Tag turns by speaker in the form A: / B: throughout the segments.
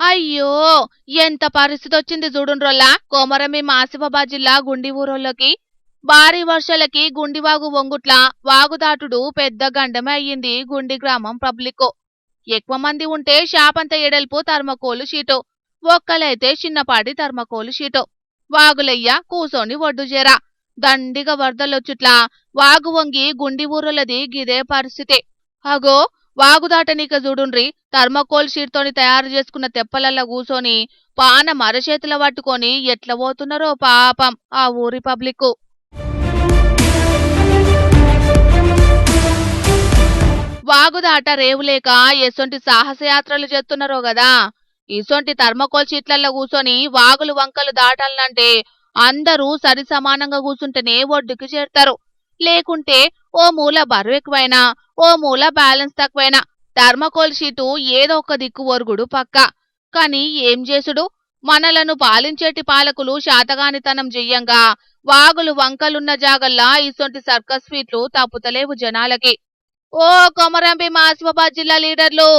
A: అయ్యో! ఎంత పరిస్థితొచ్చింది జూడుండ్రోల్లా కొమరంభీం ఆసిఫాబాద్ జిల్లా గుండి ఊరోళ్ళకి. భారీ వర్షాలకి గుండివాగు వంగుట్ల వాగుదాటుడు పెద్ద గండమే అయ్యింది గుండి గ్రామం పబ్లిక్కు. ఎక్కువ మంది ఉంటే షాపంత ఎడల్పు థర్మకోలు షీటు, ఒక్కలైతే చిన్నపాటి థర్మకోలు షీటు. వాగులయ్య కూసోని ఒడ్డు చేరా. దండిగా వరదలొచ్చుట్లా వాగు వంగి గుండి ఊరోళ్ళది గిదే పరిస్థితి. అగో వాగుదాటనీక చూడుండ్రి థర్మకోల్ షీట్తోని తయారు చేసుకున్న తెప్పలల్ల కూసోని పానం అరచేతుల పట్టుకొని ఎట్ల పోతున్నారో పాపం ఆ ఊరి పబ్లిక్కు. వాగుదాట రేవులేక ఎసొంటి సాహసయాత్రలు చేస్తున్నారో గదా. ఇసొంటి థర్మకోల్ షీట్లల్లో కూసోని వాగులు వంకలు దాటాలంటే అందరూ సరి సమానంగా కూసుంటేనే ఒడ్డుకి చేరతారు. లేకుంటే ఓ మూల బరువెక్కువైనా, ఓ మూల బ్యాలెన్స్ తక్కువైనా థర్మకోల్ షీటు ఏదో ఒక దిక్కు ఒరుగుడు పక్కా. కాని ఏం చేసుడు, మనలను పాలించేటి పాలకులు శాతగానితనం చెయ్యంగా వాగులు వంకలున్న జాగల్లా ఇసొంటి సర్కస్ ఫీట్లు తప్పుతలేవు జనాలకి. ఓ కొమరంభీం ఆసిఫాబాద్ జిల్లా లీడర్లు,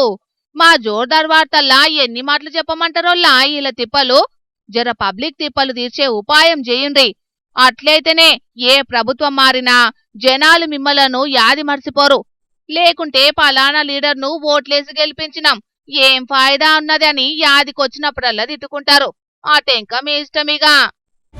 A: మా జోర్దార్ వార్తల్లా ఎన్ని మాటలు చెప్పమంటారోల్లా ఇలా తిప్పలు. జర పబ్లిక్ తిప్పలు తీర్చే ఉపాయం చేయండి. అట్లయితేనే ఏ ప్రభుత్వం మారినా జనాలు మిమ్మలను యాది మర్చిపోరు. లేకుంటే పలానా లీడర్ను ఓట్లేసి గెలిపించినాం, ఏం ఫాయిదా ఉన్నది అని యాదికొచ్చినప్పుడల్లా తిట్టుకుంటారు. ఆ టెంక మీ ఇష్టమిగా.